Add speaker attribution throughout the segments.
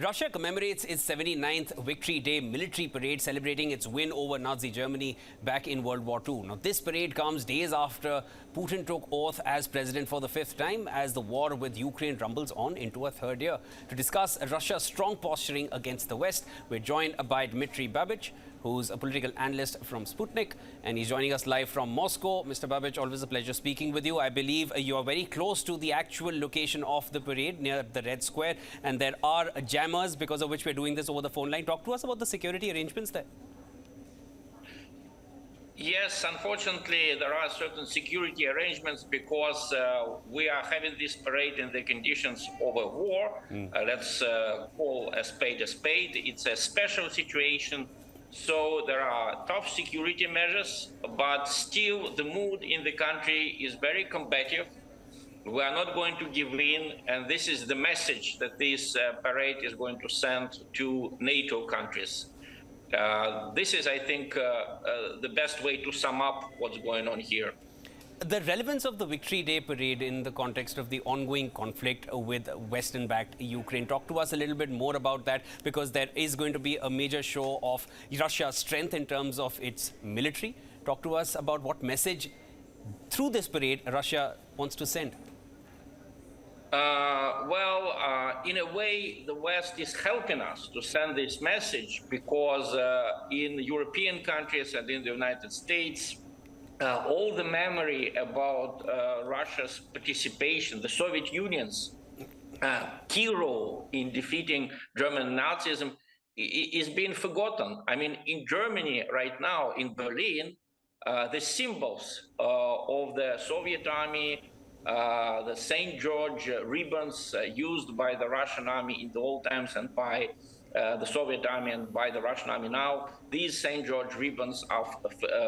Speaker 1: Russia commemorates its 79th Victory Day military parade, celebrating its win over Nazi Germany back in World War II. Now, this parade comes days after Putin took oath as president for the fifth time, as the war with Ukraine rumbles on into a third year. To discuss Russia's strong posturing against the West, we're joined by Dmitry Babich, who's a political analyst from Sputnik, and he's joining us live from Moscow. Mr. Babich, always a pleasure speaking with you. I believe you are very close to the actual location of the parade near the Red Square, and there are jammers because of which we're doing this over the phone line. Talk to us about the security arrangements there.
Speaker 2: Yes, unfortunately, there are certain security arrangements because we are having this parade in the conditions of a war. Let's call a spade a spade. It's a special situation. So there are tough security measures, but still the mood in the country is very combative. We are not going to give in, and this is the message that this parade is going to send to NATO countries. This is, I think, the best way to sum up what's going on here.
Speaker 1: The relevance of the Victory Day parade in the context of the ongoing conflict with Western-backed Ukraine. Talk to us a little bit more about that, because there is going to be a major show of Russia's strength in terms of its military. Talk to us about what message, through this parade, Russia wants to send.
Speaker 2: In a way, the West is helping us to send this message because in European countries and in the United States, all the memory about Russia's participation, the Soviet Union's key role in defeating German Nazism is being forgotten. I mean, in Germany right now, in Berlin, the symbols of the Soviet army, the St. George ribbons used by the Russian army in the old times and by the Soviet army and by the Russian army now, these St. George ribbons are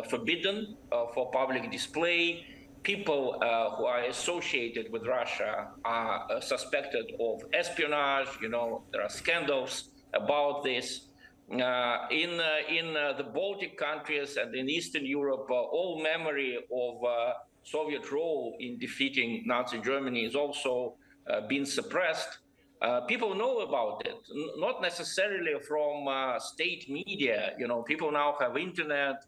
Speaker 2: forbidden for public display. People who are associated with Russia are suspected of espionage. You know, there are scandals about this. In the Baltic countries and in Eastern Europe, all memory of Soviet role in defeating Nazi Germany is also being suppressed. People know about it, not necessarily from state media. You know, people now have internet.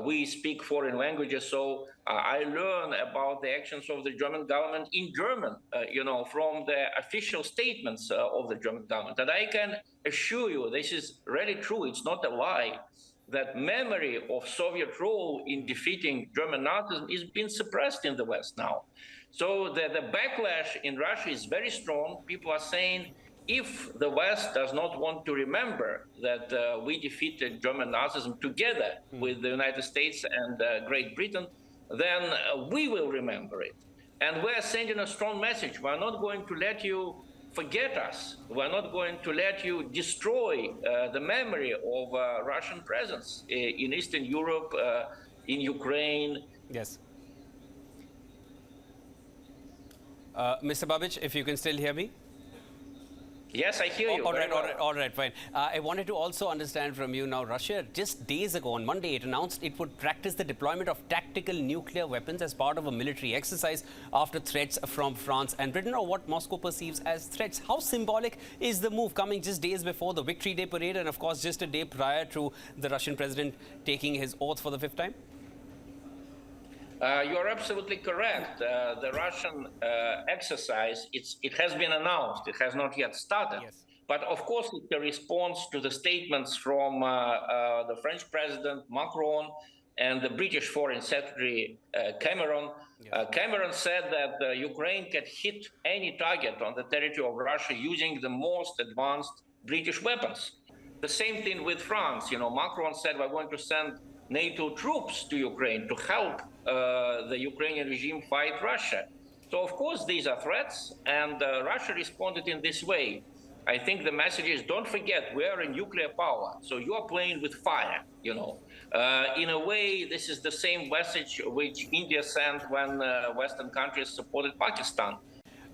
Speaker 2: We speak foreign languages, so I learn about the actions of the German government in German, you know, from the official statements of the German government. And I can assure you, this is really true. It's not a lie, that memory of Soviet role in defeating German Nazism is being suppressed in the West now. So the backlash in Russia is very strong. People are saying, if the West does not want to remember that we defeated German Nazism together with the United States and Great Britain, then we will remember it. And we're sending a strong message. We're not going to let you forget us. We're not going to let you destroy the memory of Russian presence in Eastern Europe, in Ukraine.
Speaker 1: Yes. Mr. Babich, if you can still hear me.
Speaker 2: Yes, I hear you.
Speaker 1: All right, fine. I wanted to also understand from you now, Russia, just days ago on Monday, it announced it would practice the deployment of tactical nuclear weapons as part of a military exercise after threats from France and Britain, or what Moscow perceives as threats. How symbolic is the move coming just days before the Victory Day parade and, of course, just a day prior to the Russian president taking his oath for the fifth time?
Speaker 2: You're absolutely correct. The Russian exercise, it has been announced. It has not yet started. Yes. But of course, it's a response to the statements from the French President Macron and the British Foreign Secretary Cameron. Yes. Cameron said that Ukraine can hit any target on the territory of Russia using the most advanced British weapons. The same thing with France. You know, Macron said we're going to send NATO troops to Ukraine to help the Ukrainian regime fight Russia. So, of course, these are threats, and Russia responded in this way. I think the message is, don't forget, we are a nuclear power, so you are playing with fire, you know. In a way, this is the same message which India sent when Western countries supported Pakistan.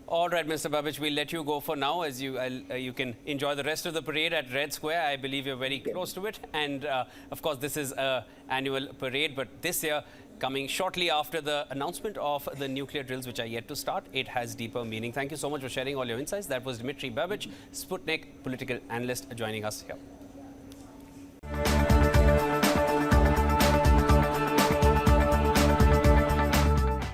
Speaker 1: All right, Mr. Babich, we'll let you go for now, as you can enjoy the rest of the parade at Red Square. I believe you're very close to it. And, of course, this is an annual parade, but this year coming shortly after the announcement of the nuclear drills, which are yet to start. It has deeper meaning. Thank you so much for sharing all your insights. That was Dmitry Babich, Sputnik political analyst, joining us here.